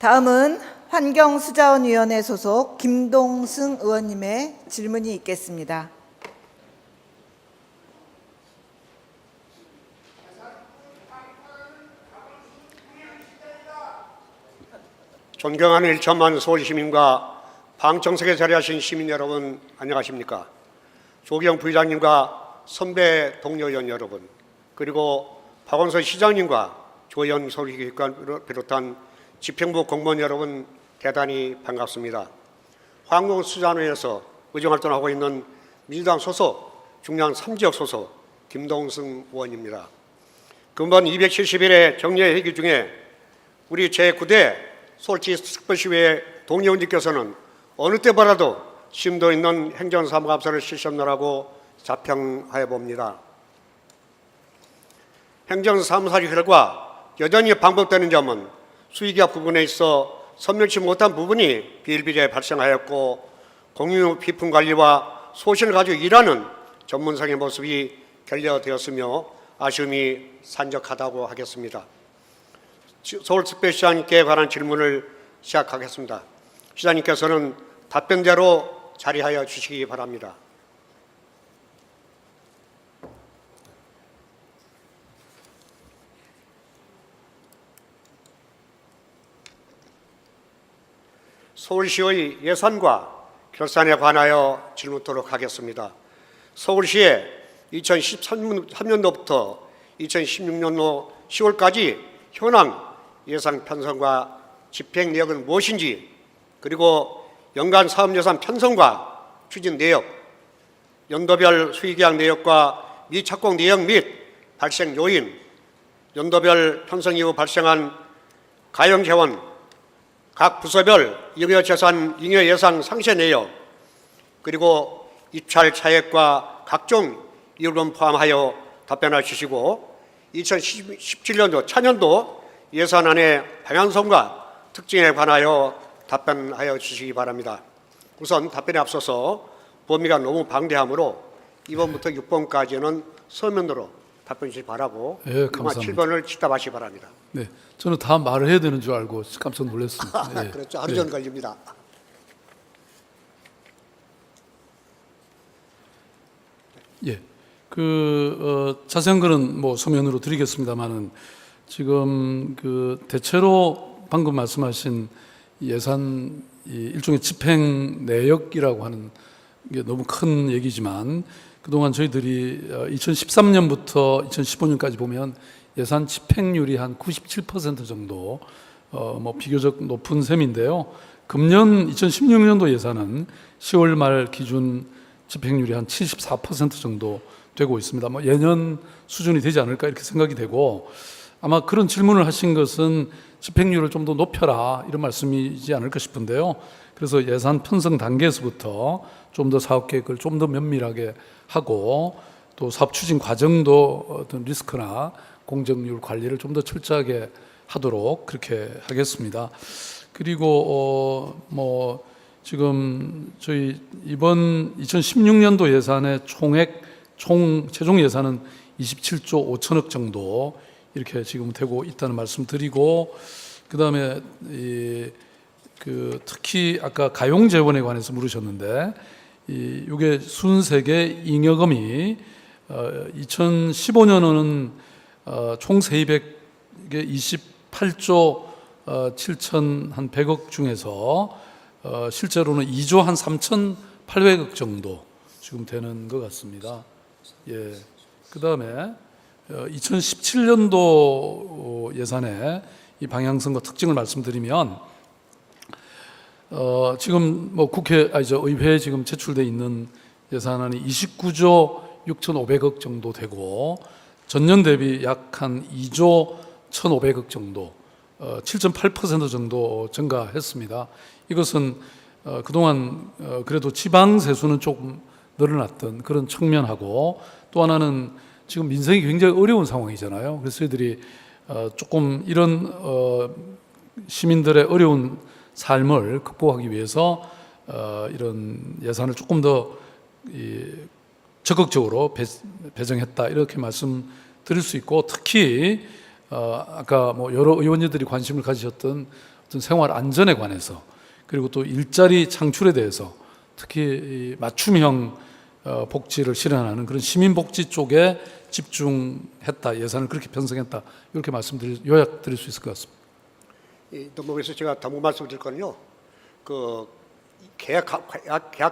다음은 환경수자원위원회 소속 김동승 의원님의 질문이 있겠습니다. 존경하는 1천만 서울시민과 방청석에 자리하신 시민 여러분, 안녕하십니까? 조기영 부의장님과 선배 동료 의원 여러분, 그리고 박원순 시장님과 조현 서울시의회관을 비롯한 집행부 공무원 여러분, 대단히 반갑습니다. 환경수자원회에서 의정활동하고 있는 민주당 소속 중량 3지역 소속 김동승 의원입니다. 근본 270일의 정례 회기 중에 우리 제9대 서울시특별시의회 동의원님께서는 어느 때보다도 심도 있는 행정사무감사를 실시하느라고 자평하여 봅니다. 행정사무사의 결과 여전히 반복되는 점은 수의기업 부분에 있어 선명치 못한 부분이 비일비재에 발생하였고, 공유 비품 관리와 소신을 가지고 일하는 전문성의 모습이 결여되었으며 아쉬움이 산적하다고 하겠습니다. 서울특별시장님께 관한 질문을 시작하겠습니다. 시장님께서는 답변대로 자리하여 주시기 바랍니다. 서울시의 예산과 결산에 관하여 질문토록 하겠습니다. 서울시의 2013년도부터 2016년도 10월까지 현황 예산 편성과 집행 내역은 무엇인지, 그리고 연간 사업예산 편성과 추진 내역, 연도별 수의계약 내역과 미착공 내역 및 발생 요인, 연도별 편성 이후 발생한 가용재원, 각 부서별 잉여재산, 잉여예산 상세 내역, 그리고 입찰 차액과 각종 이율은 포함하여 답변해 주시고, 2017년도 차년도 예산안의 방향성과 특징에 관하여 답변하여 주시기 바랍니다. 우선 답변에 앞서서 범위가 너무 방대하므로 2번부터 6번까지는 서면으로 답변 주시기 바라고, 예, 감사합니다. 7번을 직답하시기 바랍니다. 네, 저는 다 말을 해야 되는 줄 알고 깜짝 놀랐습니다. 예. 그렇죠. 하루 종일 걸립니다. 예, 자세한 거는 뭐 서면으로 드리겠습니다만은 지금 대체로 방금 말씀하신 예산 일종의 집행 내역이라고 하는 게 너무 큰 얘기지만, 그동안 저희들이 2013년부터 2015년까지 보면 예산 집행률이 한 97% 정도 뭐 비교적 높은 셈인데요. 금년 2016년도 예산은 10월 말 기준 집행률이 한 74% 정도 되고 있습니다. 뭐 예년 수준이 되지 않을까 이렇게 생각이 되고, 아마 그런 질문을 하신 것은 집행률을 좀 더 높여라 이런 말씀이지 않을까 싶은데요. 그래서 예산 편성 단계에서부터 좀 더 사업 계획을 좀 더 면밀하게 하고, 또 사업 추진 과정도 어떤 리스크나 공정률 관리를 좀 더 철저하게 하도록 그렇게 하겠습니다. 그리고 지금 저희 이번 2016년도 예산의 최종 예산은 27조 5천억 정도 이렇게 지금 되고 있다는 말씀 드리고, 그다음에 특히 아까 가용재원에 관해서 물으셨는데, 이게 순세계 잉여금이 2015년은 총 세입액 28조 7,100억 중에서 실제로는 2조 한 3,800억 정도 지금 되는 것 같습니다. 예. 그다음에 2017년도 예산의 이 방향성과 특징을 말씀드리면, 지금 뭐 의회에 지금 제출돼 있는 예산안이 29조 6,500억 정도 되고, 전년 대비 약 한 2조 1,500억 정도, 7.8% 정도 증가했습니다. 이것은 그동안 그래도 지방 세수는 조금 늘어났던 그런 측면하고, 또 하나는 지금 민생이 굉장히 어려운 상황이잖아요. 그래서 저희들이 조금 이런 시민들의 어려운 삶을 극복하기 위해서 이런 예산을 조금 더 적극적으로 배정했다 이렇게 말씀드릴 수 있고, 특히 아까 뭐 여러 의원님들이 관심을 가지셨던 어떤 생활 안전에 관해서 그리고 또 일자리 창출에 대해서 특히 이 맞춤형 복지를 실현하는 그런 시민복지 쪽에 집중했다, 예산을 그렇게 편성했다, 이렇게 요약드릴 수 있을 것 같습니다. 이 대목에서 제가 당부 말씀드릴 거는요. 그 계약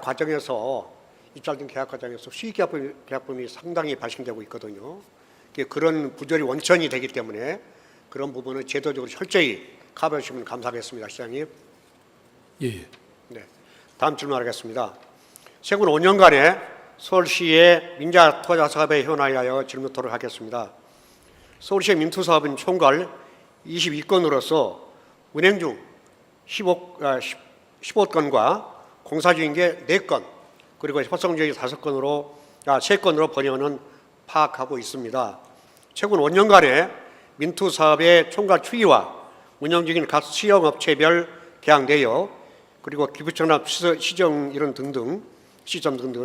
과정에서 입찰된 계약 과정에서 수익계약금이 상당히 발생되고 있거든요. 그런 부조리 원천이 되기 때문에 그런 부분은 제도적으로 철저히 커버해 주시면 감사하겠습니다, 시장님. 예. 네. 다음 질문하겠습니다. 최근 5년간의 서울시의 민자 투자 사업에 현황하여 질문 토론하겠습니다. 서울시의 민투 사업은 총괄 22건으로서 운행 중 15건과 공사 중인 게 4건, 그리고 협상 중인 3건으로 번영하는 파악하고 있습니다. 최근 5년간의 민투 사업의 총괄 추이와 운영 중인 각 시험업체별 계약 내역, 그리고 기부천납 시점 등등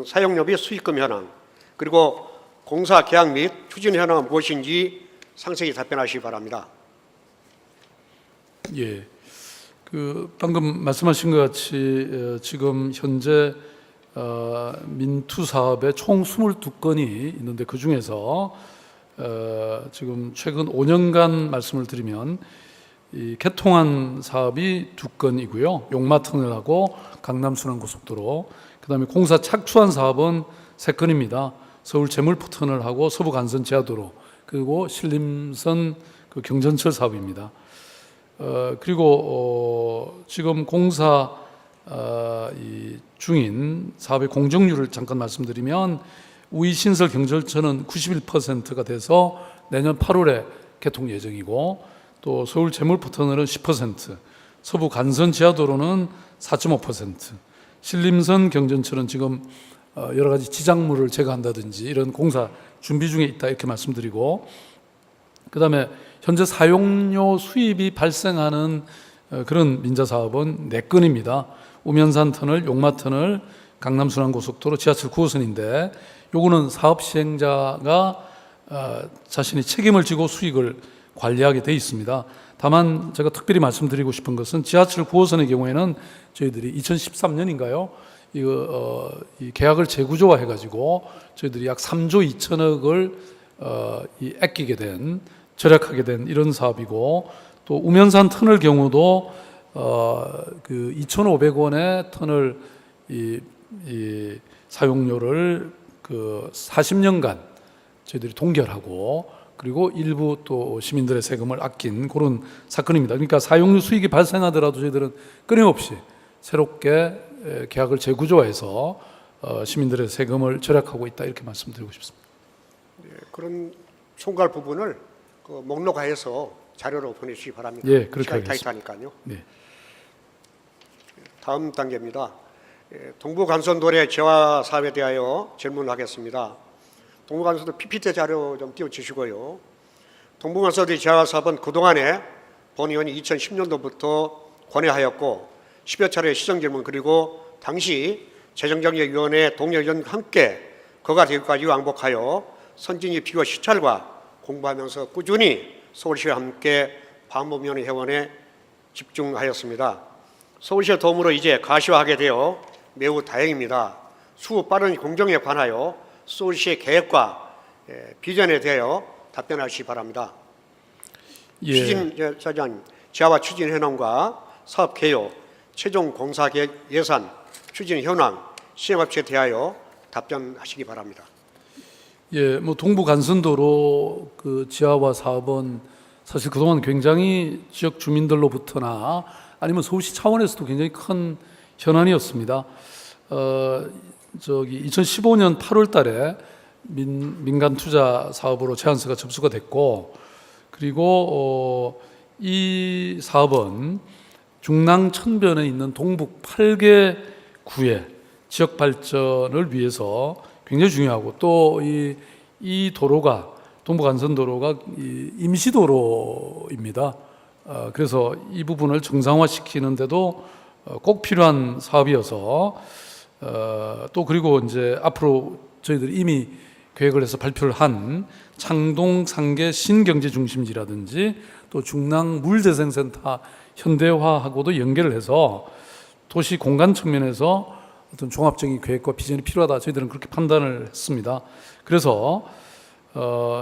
사용료비 수익금 현황, 그리고 공사 계약 및 추진 현황은 무엇인지 상세히 답변하시기 바랍니다. 예. 그 방금 말씀하신 것 같이 지금 현재 민투 사업에 총 22건이 있는데 그 중에서 지금 최근 5년간 말씀을 드리면 이 개통한 사업이 2건이고요. 용마터널하고 강남순환고속도로. 그다음에 공사 착수한 사업은 3건입니다. 서울 재물포터널하고 서부간선 지하도로, 그리고 신림선 그 경전철 사업입니다. 그리고 지금 공사 중인 사업의 공정률을 잠깐 말씀드리면 우이신설 경전철은 91%가 돼서 내년 8월에 개통 예정이고, 또 서울 재물포터널은 10%, 서부 간선 지하도로는 4.5%, 신림선 경전철은 지금 여러 가지 지작물을 제거한다든지 이런 공사 준비 중에 있다, 이렇게 말씀드리고, 그다음에 현재 사용료 수입이 발생하는 그런 민자 사업은 4건입니다. 우면산 터널, 용마 터널, 강남순환고속도로, 지하철 9호선인데 요거는 사업 시행자가 자신이 책임을 지고 수익을 관리하게 돼 있습니다. 다만 제가 특별히 말씀드리고 싶은 것은 지하철 9호선의 경우에는 저희들이 2013년인가요? 이 계약을 재구조화해 가지고 저희들이 약 3조 2천억을 아끼게 된, 절약하게 된 이런 사업이고, 또 우면산 터널 경우도 그 2,500원의 터널 이 사용료를 그 40년간 저희들이 동결하고, 그리고 일부 또 시민들의 세금을 아낀 그런 사건입니다. 그러니까 사용료 수익이 발생하더라도 저희들은 끊임없이 새롭게 계약을 재구조화해서 시민들의 세금을 절약하고 있다, 이렇게 말씀드리고 싶습니다. 네, 그런 총괄 부분을 그 목록화해서 자료로 보내주시기 바랍니다. 예, 그렇게 시간이 하겠습니다. 타이트하니까요. 네. 다음 단계입니다. 동부간선도로의 재화 사업에 대하여 질문하겠습니다. 동부간선도로 PPT 자료 좀 띄워주시고요. 동부간선도로의 재화 사업은 그동안에 본 의원이 2010년도부터 권해하였고 10여 차례 시정 질문, 그리고 당시 재정정의위원회 동료위원과 함께 거가 되기까지 왕복하여 선진위 피고 시찰과 공부하면서 꾸준히 서울시와 함께 방법위원회 회원에 집중하였습니다. 서울시의 도움으로 이제 가시화하게 되어 매우 다행입니다. 수후 빠른 공정에 관하여 서울시의 계획과 비전에 대하여 답변하시기 바랍니다. 예. 추진 사장 지하화 추진 현황과 사업 개요, 최종 공사 계획 예산, 추진 현황, 시행업체에 대하여 답변하시기 바랍니다. 예, 뭐 동부간선도로 그 지하화 사업은 사실 그동안 굉장히 지역 주민들로부터나 아니면 서울시 차원에서도 굉장히 큰 현안이었습니다. 2015년 8월달에 민간 투자 사업으로 제안서가 접수가 됐고, 그리고 이 사업은 중랑 천변에 있는 동북 8개 구의 지역 발전을 위해서 굉장히 중요하고, 또 이 도로가, 동부간선도로가 임시도로입니다. 그래서 이 부분을 정상화시키는데도 꼭 필요한 사업이어서, 또 그리고 이제 앞으로 저희들이 이미 계획을 해서 발표를 한 창동 상계 신경제 중심지라든지 또 중랑 물재생센터 현대화하고도 연결을 해서 도시 공간 측면에서 어떤 종합적인 계획과 비전이 필요하다. 저희들은 그렇게 판단을 했습니다. 그래서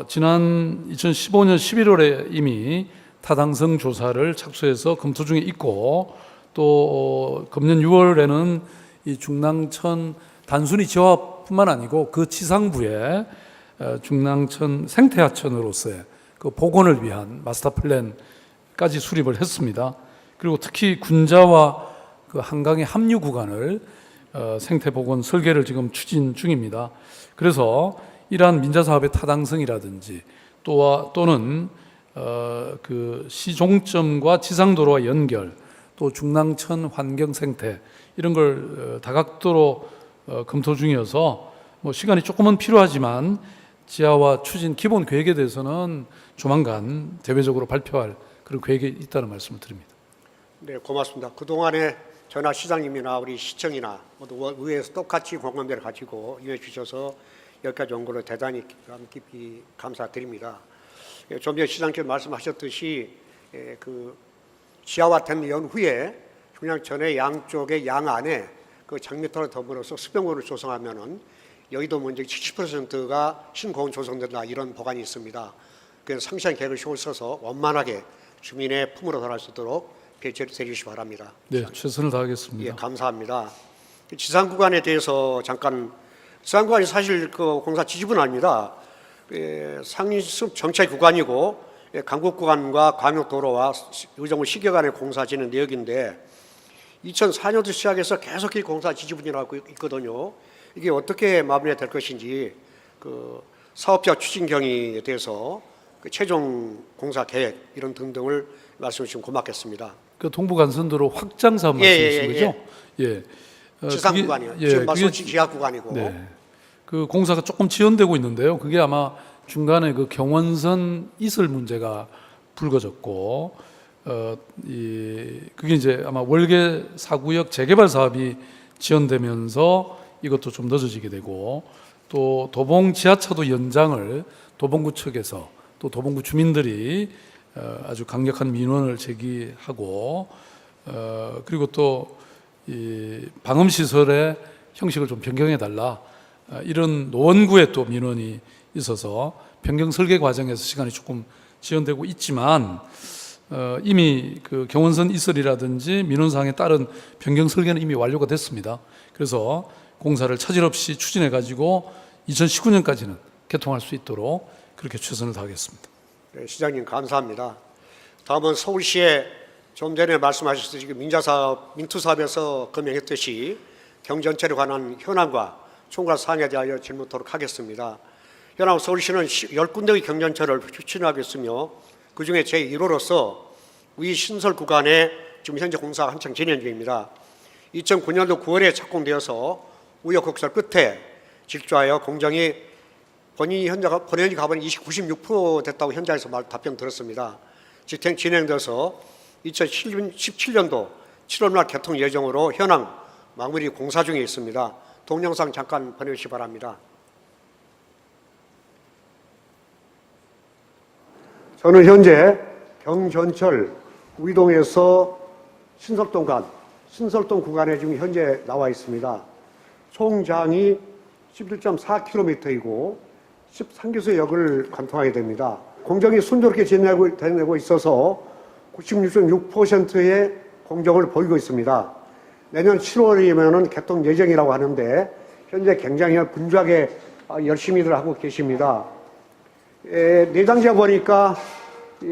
지난 2015년 11월에 이미 타당성 조사를 착수해서 검토 중에 있고 또 금년 6월에는 이 중랑천 단순히 지화뿐만 아니고 그 지상부에 중랑천 생태하천으로서의 그 복원을 위한 마스터 플랜까지 수립을 했습니다. 그리고 특히 군자와 그 한강의 합류 구간을 생태 복원 설계를 지금 추진 중입니다. 그래서 이러한 민자 사업의 타당성이라든지 또는 그 시종점과 지상도로와 연결, 또 중랑천 환경 생태 이런 걸 다각도로 검토 중이어서 뭐 시간이 조금은 필요하지만 지하화 추진 기본 계획에 대해서는 조만간 대외적으로 발표할 그런 계획이 있다는 말씀을 드립니다. 네, 고맙습니다. 그동안에 저나 시장님이나 우리 시청이나 모두 의회에서 똑같이 공감대를 가지고 임해 주셔서 여기까지 온 걸로 대단히 깊이 감사드립니다. 좀 전에 시장님께서 말씀하셨듯이 그 지하화된 연후에 중랑천의 양쪽의 양안에 그 장미터를 더불어서 수변구를 조성하면은 여의도 문제 70%가 신공원 조성된다 이런 보관이 있습니다. 그래서 상시한 계획을 써서 원만하게 주민의 품으로 돌아갈 수 있도록 배치해 주시기 바랍니다. 네, 최선을 다하겠습니다. 예, 감사합니다. 지상 구간에 대해서 잠깐, 지상 구간이 사실 그 공사 지지부는 아닙니다. 상립 정체 구간이고 강북 구간과 광역도로와 의정부 시계 간의 공사 진행 내역인데 2004년부터 시작해서 계속 이 공사 지지분이라고 있거든요. 이게 어떻게 마무리가 될 것인지 그 사업자 추진 경위에 대해서 그 최종 공사 계획 이런 등등을 말씀해 주시면 고맙겠습니다. 그 동부간선도로 확장 사업 말씀이신 거죠? 예. 지상 구간이요. 지금 말씀 지하 구간이고. 네. 그 공사가 조금 지연되고 있는데요. 그게 아마 중간에 그 경원선 이슬 문제가 불거졌고, 그게 이제 아마 월계 4구역 재개발 사업이 지연되면서 이것도 좀 늦어지게 되고, 또 도봉 지하차도 연장을 도봉구 측에서 또 도봉구 주민들이 아주 강력한 민원을 제기하고, 그리고 또 이 방음 시설의 형식을 좀 변경해 달라 이런 노원구의 또 민원이 있어서 변경 설계 과정에서 시간이 조금 지연되고 있지만 이미 그 경원선 이설이라든지 민원사항에 따른 변경 설계는 이미 완료가 됐습니다. 그래서 공사를 차질 없이 추진해 가지고 2019년까지는 개통할 수 있도록 그렇게 최선을 다하겠습니다. 네, 시장님 감사합니다. 다음은 서울시의 좀 전에 말씀하셨듯이 민자사업, 민투사업에서 검증했듯이 경전체에 관한 현황과 총괄 사항에 대하여 질문토록 하겠습니다. 현황 서울시는 10군데의 경전체를 추진하고 있으며 그중에 제1호로서 위 신설 구간에 지금 현재 공사가 한창 진행 중입니다. 2009년도 9월에 착공되어서 우여곡절 끝에 질주하여 공정이 본인이 가보니 96% 됐다고 현장에서 답변 들었습니다. 진행돼서 2017년도 7월 말 개통 예정으로 현황 마무리 공사 중에 있습니다. 동영상 잠깐 보내주시기 바랍니다. 저는 현재 경전철 우이동에서 신설동 구간에 지금 현재 나와 있습니다. 총장이 11.4km이고 13기소역을 관통하게 됩니다. 공정이 순조롭게 진행되고 있어서 96.6%의 공정을 보이고 있습니다. 내년 7월이면 개통 예정이라고 하는데 현재 굉장히 분주하게 열심히들 하고 계십니다. 내장재 보니까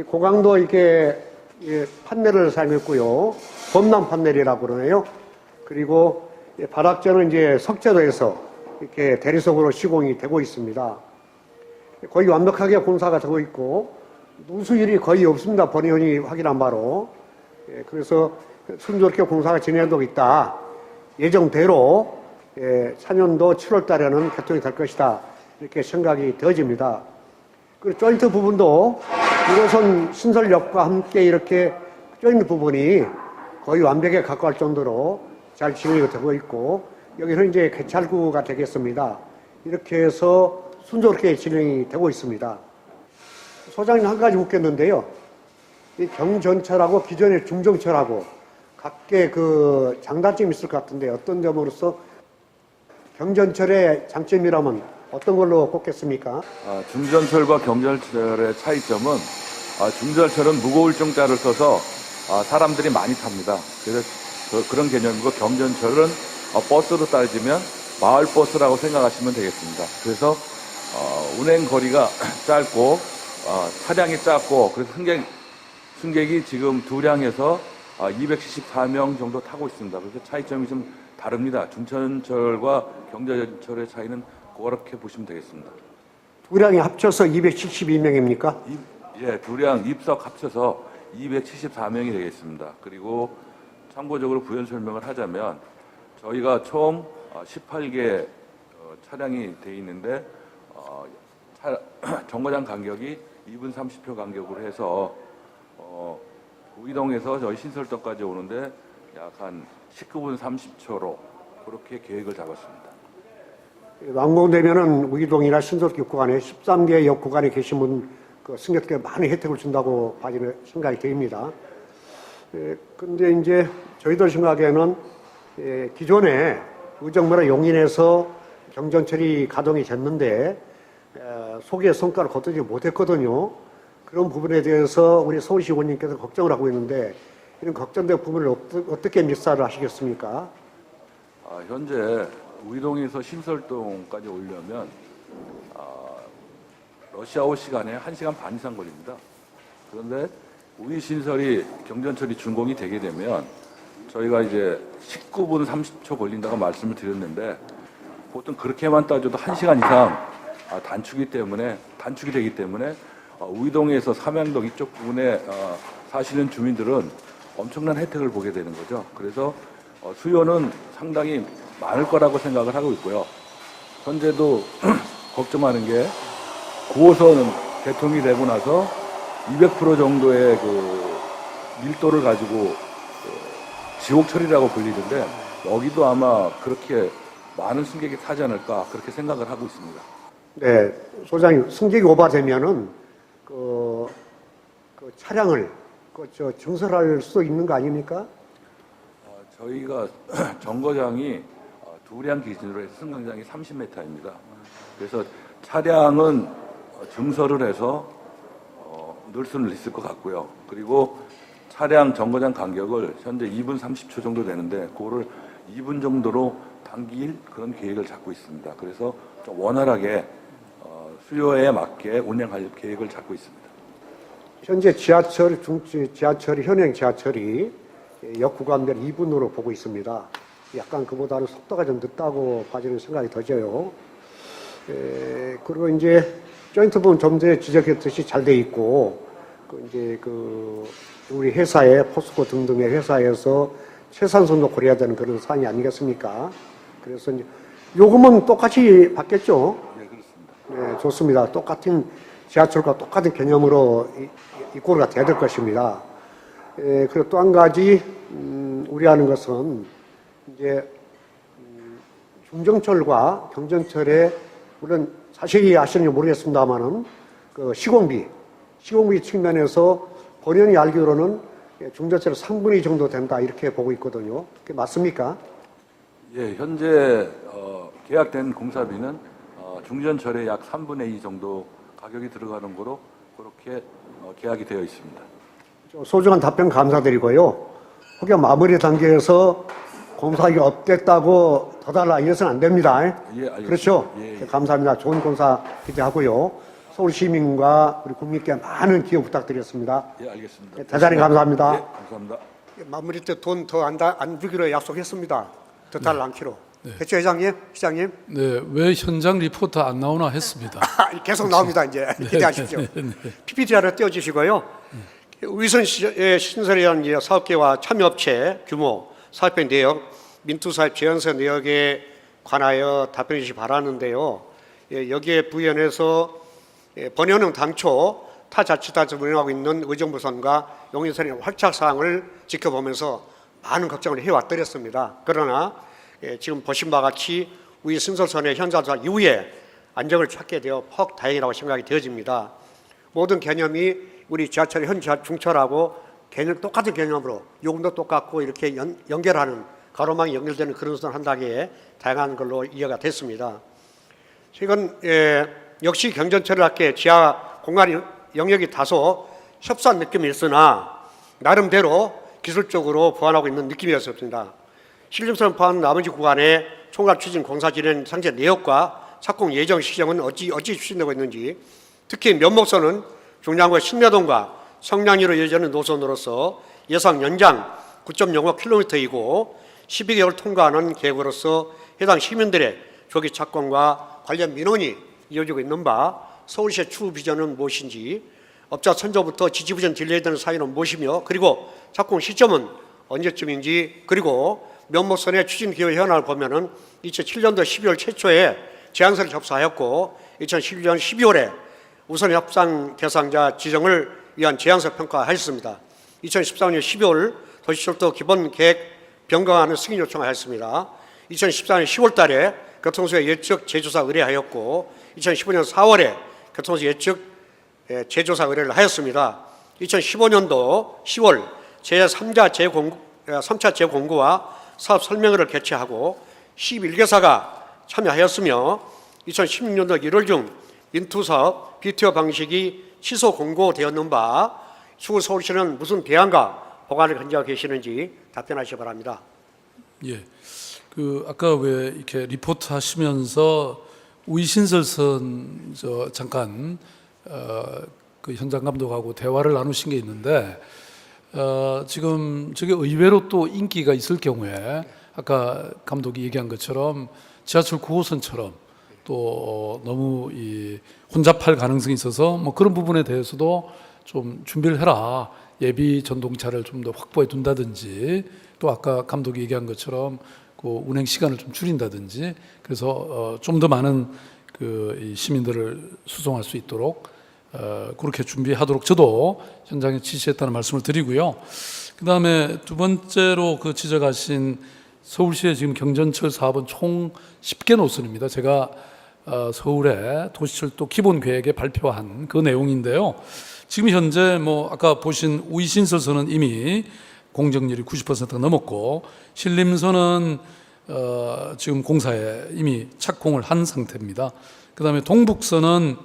고강도 이렇게 판넬을 사용했고요. 범람 판넬이라고 그러네요. 그리고 발악전은 이제 석재로에서 이렇게 대리석으로 시공이 되고 있습니다. 거의 완벽하게 공사가 되고 있고 누수율이 거의 없습니다. 본의원이 확인한 바로. 그래서 순조롭게 공사가 진행되고 있다. 예정대로 4년도 7월 달에는 개통이 될 것이다. 이렇게 생각이 되어집니다. 그리고 조인트 부분도 1호선 신설역과 함께 이렇게 조인트 부분이 거의 완벽에 가까울 정도로 잘 진행이 되고 있고 여기는 이제 개찰구가 되겠습니다. 이렇게 해서 순조롭게 진행이 되고 있습니다. 소장님 한 가지 묻겠는데요. 이 경전철하고 기존의 중정철하고 각계 그 장단점이 있을 것 같은데 어떤 점으로서 경전철의 장점이라면 어떤 걸로 꼽겠습니까? 중전철과 경전철의 차이점은 중전철은 무거울 정자를 써서 사람들이 많이 탑니다. 그래서 그런 개념이고 경전철은 버스로 따지면 마을 버스라고 생각하시면 되겠습니다. 그래서 운행 거리가 짧고 차량이 작고 그래서 승객이 지금 두량에서 274명 정도 타고 있습니다. 그래서 차이점이 좀 다릅니다. 중전철과 경전철의 차이는 그렇게 보시면 되겠습니다. 두량이 합쳐서 272명입니까? 예, 두량 입석 합쳐서 274명이 되겠습니다. 그리고 참고적으로 부연 설명을 하자면 저희가 총 18개 차량이 돼 있는데 정거장 간격이 2분 30초 간격으로 해서 우이동에서 저희 신설동까지 오는데 약 한 19분 30초로 그렇게 계획을 잡았습니다. 완공되면은 우이동이나 신설역 구간에 13개 역 구간에 계시면 그 승객들께 많은 혜택을 준다고 봐지는 생각이 됩니다. 근데 이제 저희들 생각에는 기존에 의정부나 용인에서 경전철이 가동이 됐는데 소기의 성과를 거두지 못했거든요. 그런 부분에 대해서 우리 서울시 의원님께서 걱정을 하고 있는데 이런 걱정된 부분을 어떻게 믹스를 하시겠습니까? 현재 우이동에서 신설동까지 오려면 러시아워 시간에 1시간 반 이상 걸립니다. 그런데 우이 신설이 경전철이 준공이 되게 되면 저희가 이제 19분 30초 걸린다고 말씀을 드렸는데 보통 그렇게만 따져도 1시간 이상 단축이 되기 때문에 우이동에서 삼양동 이쪽 부분에 사시는 주민들은 엄청난 혜택을 보게 되는 거죠. 그래서 수요는 상당히 많을 거라고 생각을 하고 있고요. 현재도 걱정하는 게 9호선 개통이 되고 나서 200% 정도의 그 밀도를 가지고 지옥철이라고 불리는데 여기도 아마 그렇게 많은 승객이 타지 않을까 그렇게 생각을 하고 있습니다. 네, 소장님 승객이 오버되면은 그 차량을 증설할 수 있는 거 아닙니까? 저희가 정거장이 두량 기준으로 해서 승강장이 30m입니다. 그래서 차량은 증설을 해서 넣을 수는 있을 것 같고요. 그리고 차량 정거장 간격을 현재 2분 30초 정도 되는데 그거를 2분 정도로 당길 그런 계획을 잡고 있습니다. 그래서 좀 원활하게 수요에 맞게 운행할 계획을 잡고 있습니다. 현재 현행 지하철이 역 구간별 2분으로 보고 있습니다. 약간 그보다는 속도가 좀 늦다고 봐지는 생각이 더져요. 그리고 이제 조인트 부분 좀 전에 지적했듯이 잘 돼 있고, 우리 회사에 포스코 등등의 회사에서 최상선도 고려해야 되는 그런 사안이 아니겠습니까? 그래서 이제 요금은 똑같이 받겠죠? 네, 그렇습니다. 네, 좋습니다. 똑같은 지하철과 똑같은 개념으로 입고가 돼야 될 것입니다. 그리고 또 한 가지 우려하는 것은 이제 중정철과 경전철에 물론 자세히 아시는지 모르겠습니다만은 그 시공비 측면에서 본연이 알기로는 중전철 3분의 2 정도 된다 이렇게 보고 있거든요. 그게 맞습니까? 예, 현재 계약된 공사비는 중전철의 약 3분의 2 정도 가격이 들어가는 거로 그렇게 계약이 되어 있습니다. 소중한 답변 감사드리고요. 혹여 마무리 단계에서 공사가 업됐다고 더 달라 이래서는 안 됩니다. 예, 알겠습니다. 그렇죠? 예. 감사합니다. 좋은 공사 기대하고요. 서울 시민과 우리 국민께 많은 기여 부탁드리겠습니다. 예, 알겠습니다. 대단히 감사합니다. 예, 감사합니다. 마무리 때 돈 더 안 주기로 약속했습니다. 더 달라 않기로. 됐죠, 회장님? 시장님? 네, 왜 현장 리포터 안 나오나 했습니다. 계속 나옵니다, 이제. 기대하십시오. PPT를 띄워주시고요. 위선 신설에 대한 사업계와 참여업체 규모, 사업의 내역, 민투사업 제연서 내역에 관하여 답변해 주시기 바라는데요. 여기에 부연해서 본연은 당초 타 자치단체에서 운영하고 있는 의정부선과 용인선의 활착사항을 지켜보면서 많은 걱정을 해왔더랬습니다. 그러나 지금 보신 바와 같이 우리 신설선의 현장조사 이후에 안정을 찾게 되어 퍽 다행이라고 생각이 되어집니다. 모든 개념이 우리 지하철 현 중철하고 개념 똑같은 개념으로 요금도 똑같고 이렇게 연결하는 가로막이 연결되는 그런 것을 한다기에 다양한 걸로 이해가 됐습니다. 최근 역시 경전철을 할게 지하 공간 영역이 다소 협소한 느낌이 있으나 나름대로 기술적으로 보완하고 있는 느낌이었습니다. 신림선 포함 나머지 구간의 총괄 추진 공사 진행 상세 내역과 착공 예정 시점은 어찌 추진되고 있는지, 특히 면목선은 중량구 신내동과 성량리로 이어지는 노선으로서 예상 연장 9.05km이고 12개월 통과하는 계획으로서 해당 시민들의 조기 착공과 관련 민원이 이어지고 있는 바 서울시의 추후 비전은 무엇인지, 업자 선조부터 지지부전 딜레이되는 사유는 무엇이며, 그리고 착공 시점은 언제쯤인지, 그리고 면목선의 추진 기획 현황을 보면은 2007년도 12월 최초에 제안서를 접수하였고 2011년 12월에 우선 협상 대상자 지정을 위한 제안서 평가하였습니다. 2014년 12월 도시철도 기본 계획 변경안을 승인 요청을 하였습니다. 2014년 10월 달에 교통수의 예측 재조사 의뢰하였고 2015년 4월에 교통수 예측 재조사 의뢰를 하였습니다. 2015년도 10월 제3차 재공고와 사업 설명회를 개최하고 11개사가 참여하였으며 2016년도 1월 중 인투사업 BTO 방식이 취소 공고되었는 바 추후 서울시는 무슨 대안과 보관을 가지고 계시는지 답변하시기 바랍니다. 예, 그 아까 왜 이렇게 리포트 하시면서 우이신설선 잠깐 그 현장 감독하고 대화를 나누신 게 있는데 지금 저게 의외로 또 인기가 있을 경우에 아까 감독이 얘기한 것처럼 지하철 9호선처럼 또 너무 혼잡할 가능성이 있어서 뭐 그런 부분에 대해서도 좀 준비를 해라. 예비 전동차를 좀 더 확보해 둔다든지, 또 아까 감독이 얘기한 것처럼 그 운행 시간을 좀 줄인다든지, 그래서 좀 더 많은 그 시민들을 수송할 수 있도록 그렇게 준비하도록 저도 현장에 지시했다는 말씀을 드리고요. 그 다음에 두 번째로 그 지적하신 서울시의 지금 경전철 사업은 총 10개 노선입니다. 제가 서울의 도시철도 기본계획에 발표한 그 내용인데요. 지금 현재 뭐 아까 보신 우이신설선은 이미 공정률이 90%가 넘었고, 신림선은 지금 공사에 이미 착공을 한 상태입니다. 그 다음에 동북선은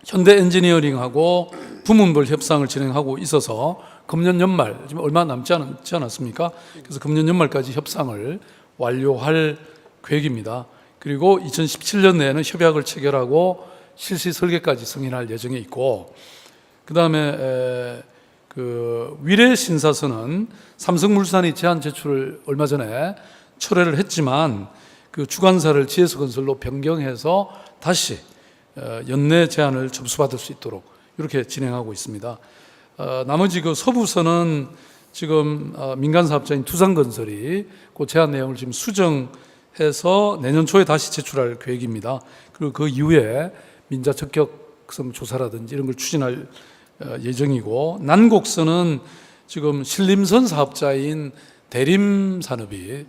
현대 엔지니어링하고 부문별 협상을 진행하고 있어서 금년 연말, 지금 얼마 남지 않았습니까? 그래서 금년 연말까지 협상을 완료할 계획입니다. 그리고 2017년 내에는 협약을 체결하고 실시 설계까지 승인할 예정에 있고, 그 다음에 그 위례 신사선은 삼성물산이 제안 제출을 얼마 전에 철회를 했지만 그 주관사를 GS건설로 변경해서 다시 연내 제안을 접수받을 수 있도록 이렇게 진행하고 있습니다. 나머지 그 서부선은 지금 민간 사업자인 두산건설이 그 제안 내용을 지금 수정해서 내년 초에 다시 제출할 계획입니다. 그리고 그 이후에 민자 적격성 조사라든지 이런 걸 추진할 예정이고, 난곡선은 지금 신림선 사업자인 대림산업이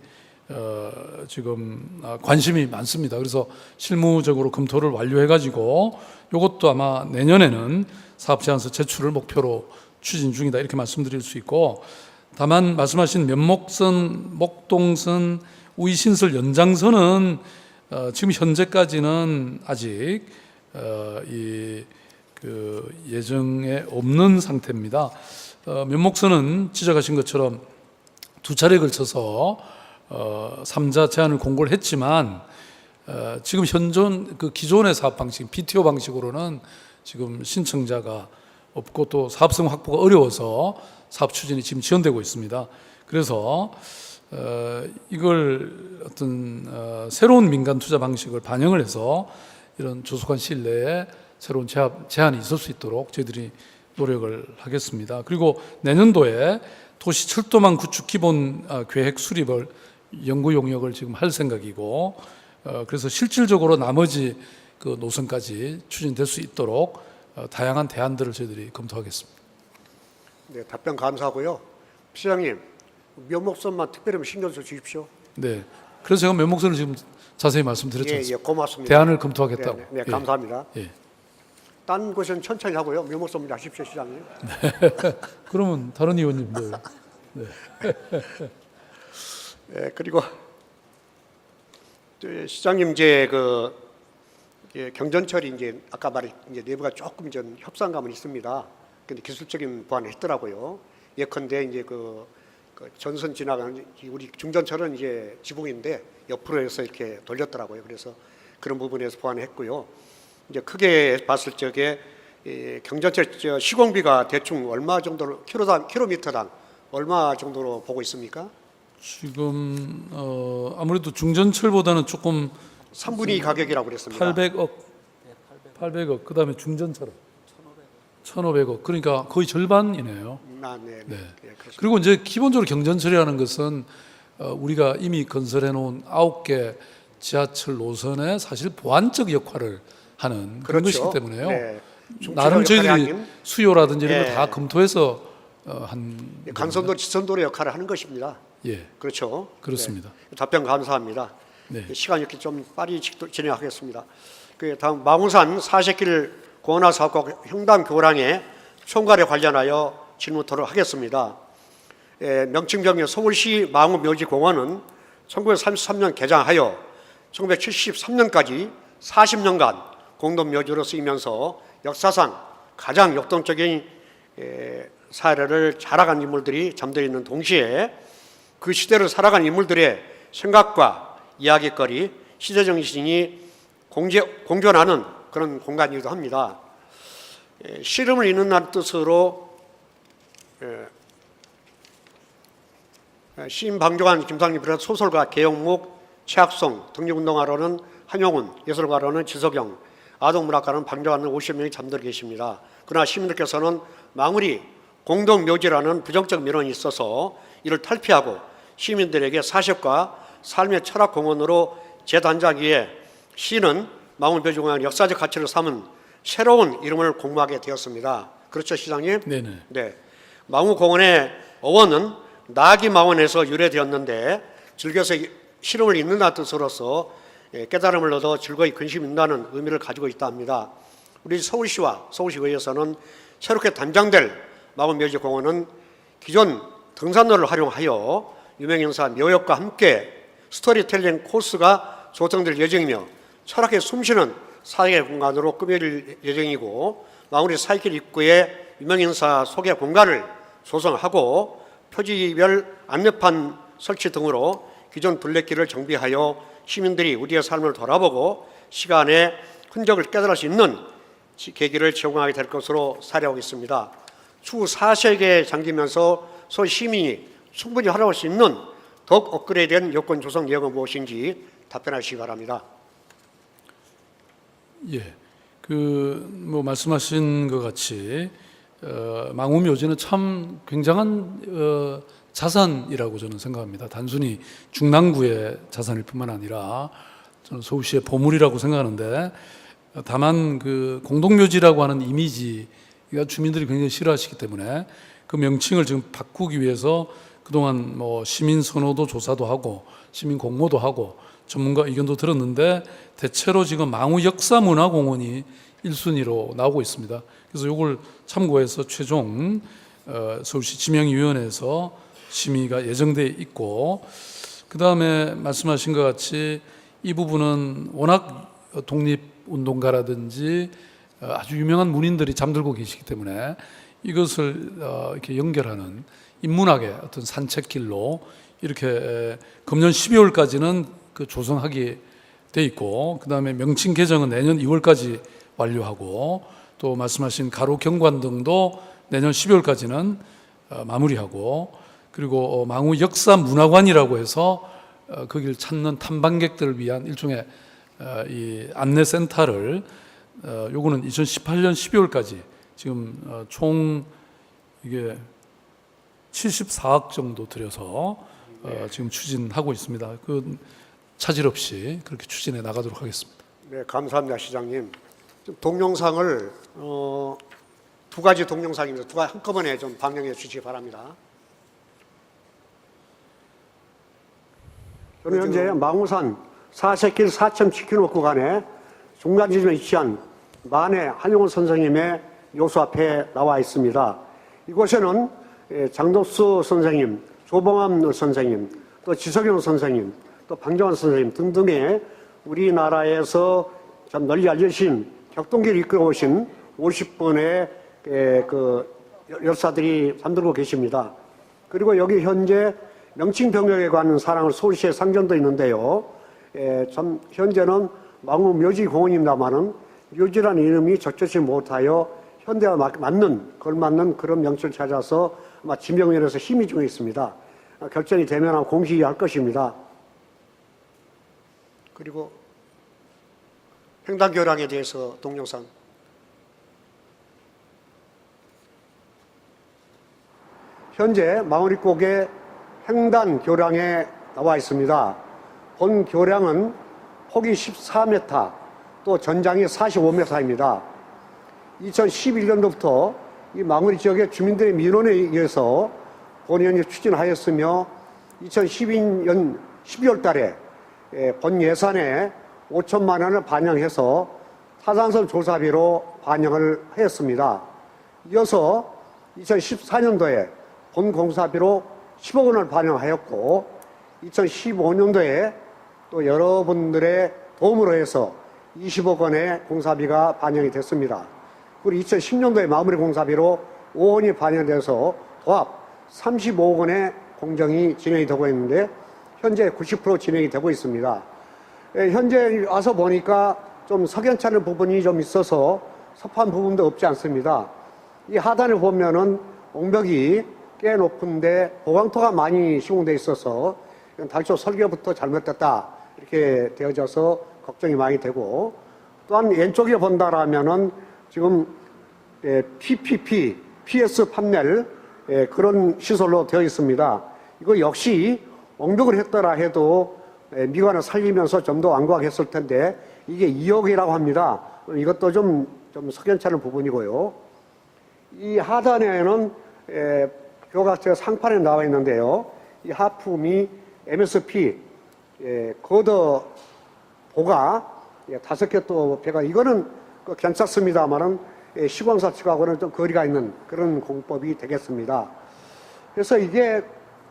지금 관심이 많습니다. 그래서 실무적으로 검토를 완료해가지고 이것도 아마 내년에는 사업 제안서 제출을 목표로 추진 중이다, 이렇게 말씀드릴 수 있고, 다만 말씀하신 면목선, 목동선, 우이신설 연장선은 지금 현재까지는 아직 그 예정에 없는 상태입니다. 면목선은 지적하신 것처럼 두 차례에 걸쳐서 3자 제안을 공고를 했지만 지금 현존 그 기존의 사업 방식 BTO 방식으로는 지금 신청자가 없고 또 사업성 확보가 어려워서 사업 추진이 지금 지연되고 있습니다. 그래서 이걸 어떤 새로운 민간 투자 방식을 반영을 해서 이런 조속한 시일 내에 새로운 제안이 있을 수 있도록 저희들이 노력을 하겠습니다. 그리고 내년도에 도시 철도망 구축 기본 계획 수립을 연구 용역을 지금 할 생각이고, 그래서 실질적으로 나머지 그 노선까지 추진될 수 있도록 다양한 대안들을 저희들이 검토하겠습니다. 네, 답변 감사하고요. 시장님, 면목선만 특별히 신경 써 주십시오. 네, 그래서 제가 면목선을 지금 자세히 말씀드렸지 않습니까? 고맙습니다. 대안을 검토하겠다고. 네, 감사합니다. 예. 딴 곳은 천천히 하고요. 묘목소문 하십시오, 시장님. 그러면 다른 의원님들. 예, 그리고 시장님 이제 경전철이 이제 아까 말했 이제 내부가 조금 좀 협상감은 있습니다. 근데 기술적인 보완을 했더라고요. 예컨대 이제 그 전선 지나가는 우리 중전철은 이제 지붕인데 옆으로 해서 이렇게 돌렸더라고요. 그래서 그런 부분에서 보완을 했고요. 이제 크게 봤을 적에 경전철 시공비가 대충 얼마 정도로 킬로미터당 얼마 정도로 보고 있습니까? 지금 아무래도 중전철보다는 조금 3분의 2 가격이라고 그랬습니다. 800억. 그다음에 중전철은 1,500억. 그러니까 거의 절반이네요. 네. 네. 예, 그렇습니다. 그리고 이제 기본적으로 경전철이라는 것은 우리가 이미 건설해 놓은 9개 지하철 노선의 사실 보완적 역할을 하는 그런 그렇죠. 것이기 때문에요. 네. 나름 저희들이 아닌, 수요라든지 이런 예. 걸 다 검토해서 한 간선도 지선도의 역할을 하는 것입니다. 예, 그렇죠. 그렇습니다. 네. 답변 감사합니다. 네. 시간이 이렇게 좀 빨리 진행하겠습니다. 그 다음 망우산 사색길 공원화 사업과 형담 교량의 총괄에 관련하여 질문토록 하겠습니다. 명칭 변경 서울시 망우묘지공원은 1933년 개장하여 1973년까지 40년간 공동묘지로 쓰이면서 역사상 가장 역동적인 사례를 자라간 인물들이 잠들어 있는 동시에 그 시대를 살아간 인물들의 생각과 이야기거리, 시대정신이 공존하는 그런 공간이기도 합니다. 씨름을 잇는다는 뜻으로 시인 방종환, 김상림 비롯 소설가 계영묵, 최학송, 독립운동가로는 한용운, 예술가로는 지석영, 아동문학가는 방종환 등 50명이 잠들어 계십니다. 그러나 시민들께서는 망우리 공동묘지라는 부정적 민원이 있어서 이를 탈피하고 시민들에게 사십과 삶의 철학 공원으로 재단장기에 시는 망우묘지공원의 역사적 가치를 삼은 새로운 이름을 공모하게 되었습니다. 그렇죠, 시장님? 네네. 네. 망우공원의 어원은 나기망원에서 유래되었는데 즐겨서 실험을 잇는다는 뜻으로서 깨달음을 얻어 즐거이 근심 있다는 의미를 가지고 있다 합니다. 우리 서울시와 서울시의회에서는 새롭게 단장될 망우묘지공원은 기존 등산로를 활용하여 유명인사 묘역과 함께 스토리텔링 코스가 조성될 예정이며 철학의 숨쉬는 사회 공간으로 꾸밀 예정이고 망우리 사이길 입구에 유명인사 소개 공간을 조성하고 표지별 안내판 설치 등으로 기존 둘레길을 정비하여 시민들이 우리의 삶을 돌아보고 시간의 흔적을 깨달을 수 있는 계기를 제공하게 될 것으로 사례하고 있습니다. 추후 4세기에 잠기면서 소 시민이 충분히 활용할 수 있는 더욱 업그레이드된 여건 조성 예언은 무엇인지 답변하시기 바랍니다. 예, 뭐 말씀하신 것 같이 망우묘지는 참 굉장한 자산이라고 저는 생각합니다. 단순히 중랑구의 자산일 뿐만 아니라 저는 서울시의 보물이라고 생각하는데, 다만 그 공동묘지라고 하는 이미지가 주민들이 굉장히 싫어하시기 때문에 그 명칭을 지금 바꾸기 위해서 그동안 뭐 시민 선호도 조사도 하고 시민 공모도 하고 전문가 의견도 들었는데 대체로 지금 망우 역사문화공원이 1순위로 나오고 있습니다. 그래서 이걸 참고해서 최종 서울시 지명위원회에서 심의가 예정돼 있고, 그 다음에 말씀하신 것 같이 이 부분은 워낙 독립운동가라든지 아주 유명한 문인들이 잠들고 계시기 때문에 이것을 이렇게 연결하는 인문학의 어떤 산책길로 이렇게 금년 12월까지는 그 조성하게 돼 있고, 그 다음에 명칭 개정은 내년 2월까지 완료하고, 또 말씀하신 가로 경관 등도 내년 12월까지는 마무리하고, 그리고 망우 역사 문화관이라고 해서 거기를 찾는 탐방객들을 위한 일종의 이 안내 센터를 요거는 2018년 12월까지 지금 총 이게 74억 정도 들여서 지금 추진하고 있습니다. 그 차질 없이 그렇게 추진해 나가도록 하겠습니다. 네, 감사합니다, 시장님. 동영상을 두 가지 동영상입니다. 두 가지 한꺼번에 좀 방영해 주시기 바랍니다. 저는 현재 망우산 사색길 4.7km 구간에 중간 지점에 위치한 만해 한용운 선생님의 묘소 앞에 나와 있습니다. 이곳에는 장덕수 선생님, 조봉암 선생님, 또 지석영 선생님, 또 방정환 선생님 등등의 우리나라에서 참 널리 알려진 격동기를 이끌어 오신 50분의 그 열사들이 잠들고 계십니다. 그리고 여기 현재 명칭병역에 관한 사랑을 서울시에 상전도 있는데요. 참 현재는 망우 묘지공원입니다마는 묘지라는 이름이 적절치 못하여 현대와 맞는, 걸맞는 그런 명칭을 찾아서 아마 지명위원회에서 심의 중에 있습니다. 결정이 되면 아마 공시할 것입니다. 그리고 횡단교량에 대해서 동영상. 현재 마무리곡의 횡단교량에 나와 있습니다. 본 교량은 폭이 14m, 또 전장이 45m입니다. 2011년도부터 이 마무리 지역의 주민들의 민원에 의해서 본위원이 추진하였으며 2012년 12월 달에 본 예산에 5천만 원을 반영해서 타산성 조사비로 반영을 하였습니다. 이어서 2014년도에 본 공사비로 10억 원을 반영하였고 2015년도에 또 여러분들의 도움으로 해서 20억 원의 공사비가 반영이 됐습니다. 그리고 2010년도에 마무리 공사비로 5억 원이 반영돼서 도합 35억 원의 공정이 진행이 되고 있는데 현재 90% 진행이 되고 있습니다. 현재 와서 보니까 좀 석연찮은 부분이 좀 있어서 섭한 부분도 없지 않습니다. 이 하단에 보면은 옹벽이 꽤 높은데 보강토가 많이 시공되어 있어서 당초 설계부터 잘못됐다 이렇게 되어져서 걱정이 많이 되고, 또한 왼쪽에 본다라면은 지금 PPP, PS 판넬 그런 시설로 되어 있습니다. 이거 역시 옹벽을 했더라 해도 미관을 살리면서 좀 더 완고하게 했을 텐데 이게 2억이라고 합니다. 이것도 좀 석연찮은 부분이고요. 이 하단에는 교각제가 상판에 나와 있는데요. 이 하품이 MSP 거더 보가 5개 또 배가, 이거는 괜찮습니다만은 시공사 측하고는 좀 거리가 있는 그런 공법이 되겠습니다. 그래서 이게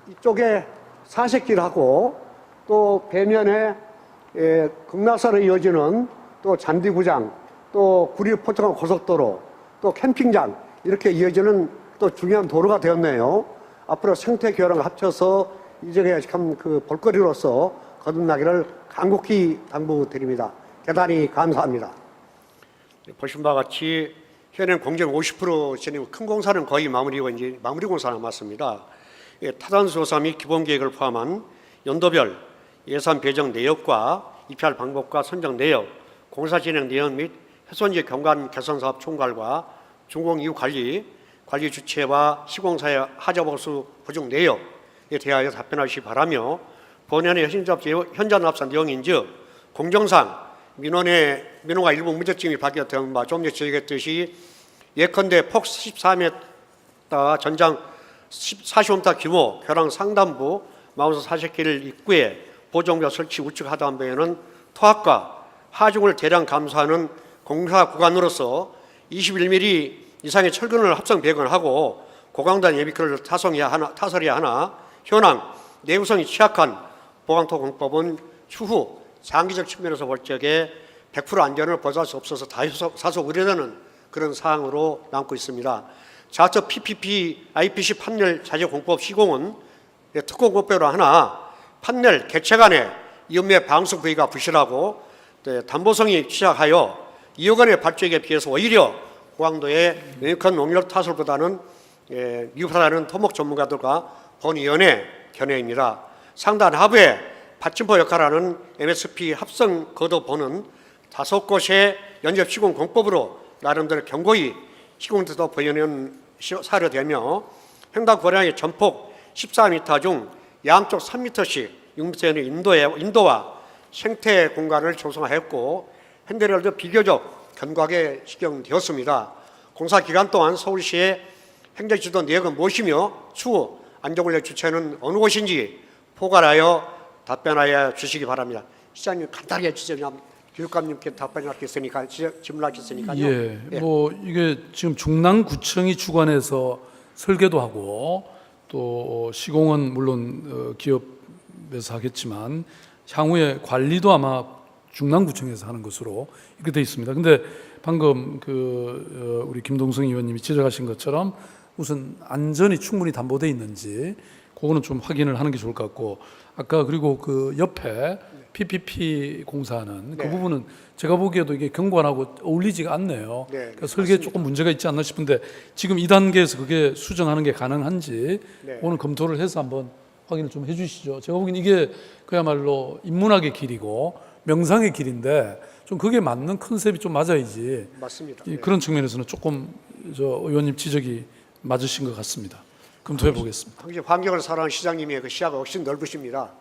이쪽에 사색길하고 또 배면에 극락산으로 이어지는 또 잔디구장, 또 구리 포천강 고속도로, 또 캠핑장 이렇게 이어지는 또 중요한 도로가 되었네요. 앞으로 생태 교량을 합쳐서 이 지역에 참 그 볼거리로서 거듭나기를 간곡히 당부드립니다. 대단히 감사합니다. 보신 바와 같이 현행 공정 50% 진행, 큰 공사는 거의 마무리고 이제 마무리 공사 남았습니다. 타산조사 및 기본계획을 포함한 연도별 예산 배정 내역과 입찰 방법과 선정 내역, 공사 진행 내역 및 훼손지 경관 개선 사업 총괄과 준공 이후 관리 주체와 시공사의 하자 보수 보증 내역에 대하여 답변하시기 바라며, 본연의 현장 납산 내용인즉 공정상 민원가 일부 문제점이 발견된 바 좀 전에 지적했듯이 예컨대 폭 14m 전장 45m 규모 교량 상단부 마운스 40길 입구에 보정벽 설치 우측 하단부에는 토학과 하중을 대량 감소하는 공사 구간으로서 21mm 이상의 철근을 합성 배건을 하고 고강단 예비크를 타설해야 하나 현황 내구성이 취약한 보강토 공법은 추후 장기적 측면에서 볼 적에 100% 안전을 보장할 수 없어서 다소 우려되는 그런 사항으로 남고 있습니다. 좌측 PPP, IPC 판넬 자재 공법 시공은 특공 공법으로 하나 판넬 개체간의 이음매 방수 부위가 부실하고 담보성이 취약하여 2억 원의 발주액에 비해서 오히려 고강도의 명확한 농력 타설보다는 미흡하다는 토목 전문가들과 본위원회 견해입니다. 상단 하부에 받침포 역할하는 MSP 합성 거둬보는 5곳의 연접 시공 공법으로 나름대로 견고히 시공돼서 본위원 사료되며 횡단 고량의 전폭 14m 중 양쪽 3m씩 6m의 인도와 생태 공간을 조성하였고 핸드렐도 비교적 견고하게 시경되었습니다. 공사 기간 동안 서울시의 행정지도 내역은 무엇이며 추후 안전관리 주체는 어느 곳인지 포괄하여 답변하여 주시기 바랍니다. 시장님 간단하게 지적하면 교육감님께 답변하겠으니까 질문하겠으니까요. 예, 예. 뭐 이게 지금 중랑구청이 주관해서 설계도 하고 또 시공은 물론 기업에서 하겠지만 향후에 관리도 아마 중랑구청에서 하는 것으로 이렇게 돼 있습니다. 근데 방금 우리 김동성 의원님이 지적하신 것처럼 우선 안전이 충분히 담보돼 있는지 그거는 좀 확인을 하는 게 좋을 것 같고, 아까 그리고 그 옆에 PPP 공사하는 그 네. 부분은 제가 보기에도 이게 경관하고 어울리지가 않네요. 네, 그러니까 설계에 조금 문제가 있지 않나 싶은데 지금 이 단계에서 그게 수정하는 게 가능한지 네. 오늘 검토를 해서 한번 확인을 좀 해주시죠. 제가 보기엔 이게 그야말로 인문학의 길이고 명상의 길인데 좀 그게 맞는 컨셉이 좀 맞아야지. 맞습니다. 이 그런 측면에서는 조금 의원님 지적이 맞으신 것 같습니다. 검토해 보겠습니다. 당시 환경을 사랑하는 시장님의 그 시야가 훨씬 넓으십니다.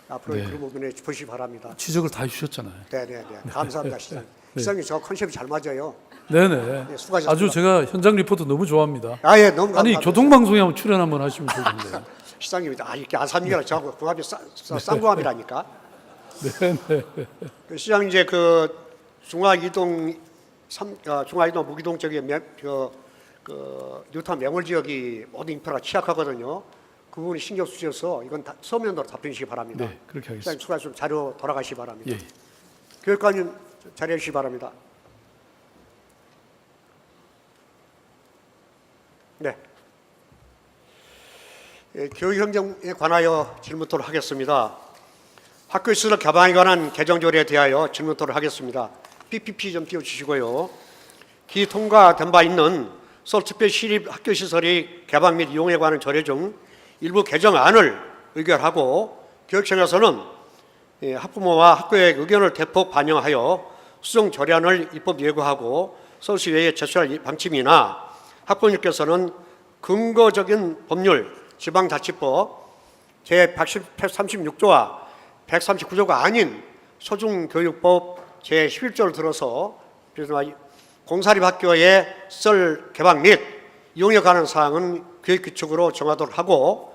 앞으로 네. 그런 부분에 보시기 바랍니다. 지적을 다 해주셨잖아요. 네. 감사합니다, 시장님. 시장님 저 컨셉이 잘 맞아요. 네네. 네, 수고하셨습니다. 아주 제가 현장 리포트 너무 좋아합니다. 예, 너무 감사합니다. 아니 교통방송에 한번 출연 한번 하시면 좋겠는데. 시장님이 이렇게 아삼리가 저하고 궁합이 쌍궁합이라니까. 네네. 그 시장 이제 그 중화이동 무기동 쪽에 뉴타운 매몰 지역이 모든 인프라가 취약하거든요. 그 부분이 신경 쓰셔서 이건 다 서면으로 답변 주시기 바랍니다. 네, 그렇게 하겠습니다. 시장님 수고하셨으면 자료 돌아가시기 바랍니다. 예. 교육관님 자리해 주시기 바랍니다. 네. 교육행정에 관하여 질문토를 하겠습니다. 학교 시설 개방에 관한 개정조례에 대하여 질문토를 하겠습니다. PPP 좀 띄워주시고요. 기 통과된 바 있는 서울특별 시립 학교 시설의 개방 및 이용에 관한 조례 중 일부 개정안을 의결하고 교육청에서는 학부모와 학교의 의견을 대폭 반영하여 수정 조례안을 입법 예고하고 서울시의회에 제출할 방침이나 학부모님께서는 근거적인 법률 지방자치법 제136조와 139조가 아닌 초중교육법 제11조를 들어서 공사립학교의 시설 개방 및 이용에 관한 사항은 교육규칙으로 정하도록 하고,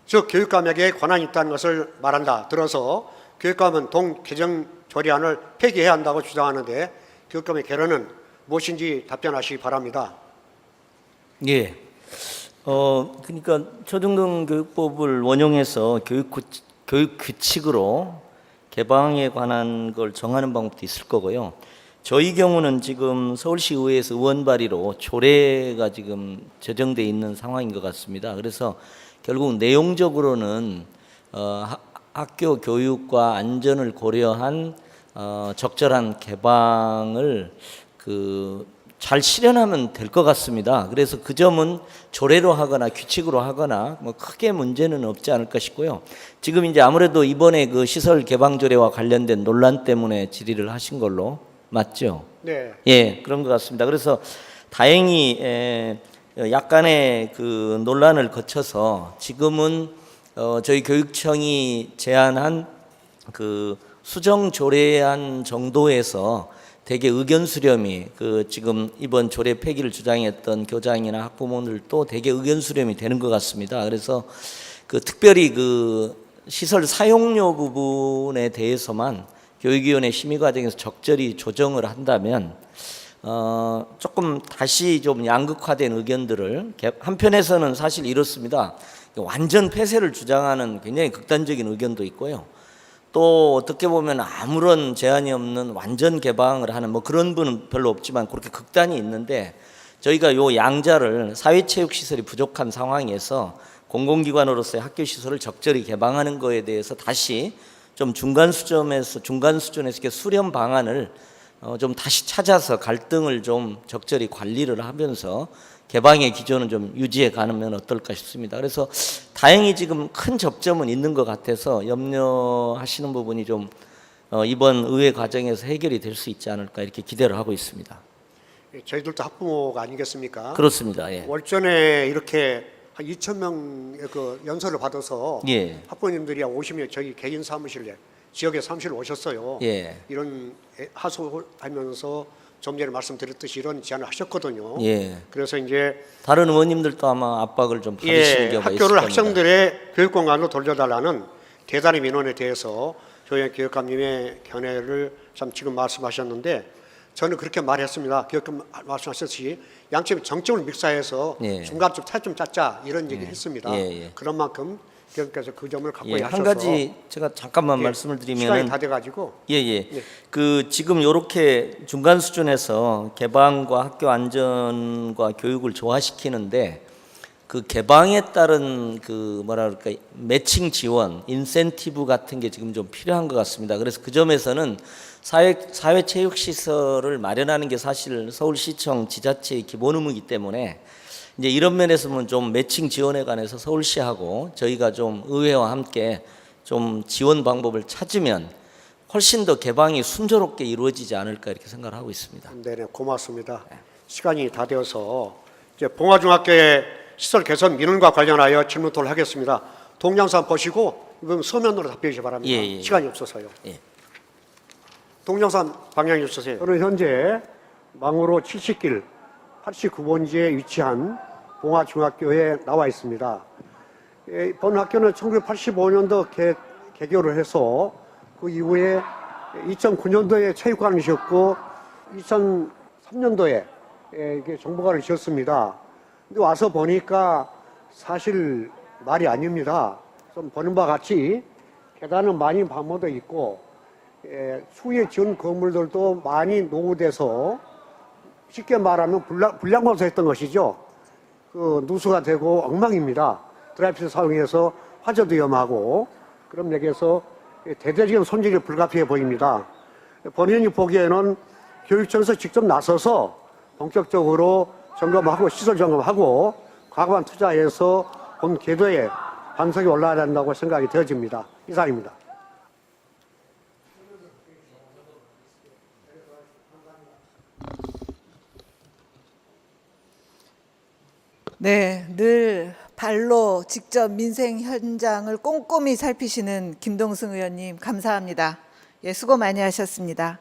즉 교육감에게 권한이 있다는 것을 말한다. 들어서 교육감은 동 개정 조례안을 폐기해야 한다고 주장하는데 교육감의 결론은 무엇인지 답변하시기 바랍니다. 예. 그러니까 초등교육법을 원용해서 교육 규칙으로 개방에 관한 걸 정하는 방법도 있을 거고요. 저희 경우는 지금 서울시의회에서 의원 발의로 조례가 지금 제정돼 있는 상황인 것 같습니다. 그래서 결국 내용적으로는 학교 교육과 안전을 고려한 적절한 개방을 잘 실현하면 될 것 같습니다. 그래서 그 점은 조례로 하거나 규칙으로 하거나 뭐 크게 문제는 없지 않을까 싶고요. 지금 이제 아무래도 이번에 그 시설 개방 조례와 관련된 논란 때문에 질의를 하신 걸로 맞죠? 네. 예, 그런 것 같습니다. 그래서 다행히 약간의 그 논란을 거쳐서 지금은 저희 교육청이 제안한 그 수정 조례안 정도에서 대개 의견 수렴이 지금 이번 조례 폐기를 주장했던 교장이나 학부모들도 대개 의견 수렴이 되는 것 같습니다. 그래서 특별히 시설 사용료 부분에 대해서만 교육위원회 심의 과정에서 적절히 조정을 한다면 조금 다시 좀 양극화된 의견들을, 한편에서는 사실 이렇습니다. 완전 폐쇄를 주장하는 굉장히 극단적인 의견도 있고요. 또 어떻게 보면 아무런 제한이 없는 완전 개방을 하는 뭐 그런 분은 별로 없지만 그렇게 극단이 있는데, 저희가 요 양자를 사회체육시설이 부족한 상황에서 공공기관으로서의 학교 시설을 적절히 개방하는 거에 대해서 다시 좀 중간 수준에서 이렇게 수렴 방안을 좀 다시 찾아서 갈등을 좀 적절히 관리를 하면서 개방의 기조는 좀 유지해 가면 어떨까 싶습니다. 그래서 다행히 지금 큰 접점은 있는 것 같아서 염려하시는 부분이 좀 이번 의회 과정에서 해결이 될 수 있지 않을까 이렇게 기대를 하고 있습니다. 저희들도 학부모가 아니겠습니까? 그렇습니다. 예. 월전에 이렇게 한 2,000명의 그 연설을 받아서 예. 학부모님들이 오시면 저희 개인 사무실에 지역에 사무실 오셨어요. 예. 이런 하소하면서 좀 전에 말씀드렸듯이 이런 제안을 하셨거든요. 예. 그래서 이제 다른 의원님들도 아마 압박을 좀 받으시는 경우가 있을 학교를 겁니다. 학생들의 교육 공간으로 돌려달라는 대단의 민원에 대해서 조영 교육감님의 견해를 참 지금 말씀하셨는데 저는 그렇게 말했습니다. 교육감 말씀하셨듯이 양측 정점을 믹사해서 예. 중간쯤 차좀 짰자 이런 얘기를 했습니다. 예. 그런 만큼 교육께서 그 점을 갖고 예, 하셔서 한 가지 제가 잠깐만 예, 말씀을 시간이 드리면은 다 돼가지고 그 지금 이렇게 중간 수준에서 개방과 학교 안전과 교육을 조화시키는데 그 개방에 따른 그 뭐라 그럴까 매칭 지원, 인센티브 같은 게 지금 좀 필요한 것 같습니다. 그래서 그 점에서는 사회체육시설을 마련하는 게 사실 서울시청 지자체의 기본 의무이기 때문에 이제 이런 면에서는 좀 매칭 지원에 관해서 서울시하고 저희가 좀 의회와 함께 좀 지원 방법을 찾으면 훨씬 더 개방이 순조롭게 이루어지지 않을까 이렇게 생각을 하고 있습니다. 네네 고맙습니다. 시간이 다 되어서 이제 봉화중학교의 시설 개선 민원과 관련하여 질문 토론을 하겠습니다. 동영상 보시고 이건 서면으로 답변해 주시기 바랍니다. 예. 시간이 없어서요. 예. 동영상 방향해 주세요. 저는 현재 망우로 70길 89번지에 위치한 봉화중학교에 나와 있습니다. 본 학교는 1985년도 개교를 해서 그 이후에 2009년도에 체육관을 지었고 2003년도에 정보관을 지었습니다. 근데 와서 보니까 사실 말이 아닙니다. 좀 보는 바와 같이 계단은 많이 방모되어 있고 추후에 지은 건물들도 많이 노후돼서 쉽게 말하면 불량검사했던 것이죠. 그 누수가 되고 엉망입니다. 드라이브스 사용해서 화재도 위험하고 그런 얘기에서 대대적인 손질이 불가피해 보입니다. 본인이 보기에는 교육청에서 직접 나서서 본격적으로 점검하고 시설 점검하고 과감한 투자해서 본 궤도에 반석이 올라야 된다고 생각이 되어집니다. 이상입니다. 네, 늘 발로 직접 민생 현장을 꼼꼼히 살피시는 김동승 의원님 감사합니다. 예, 수고 많이 하셨습니다.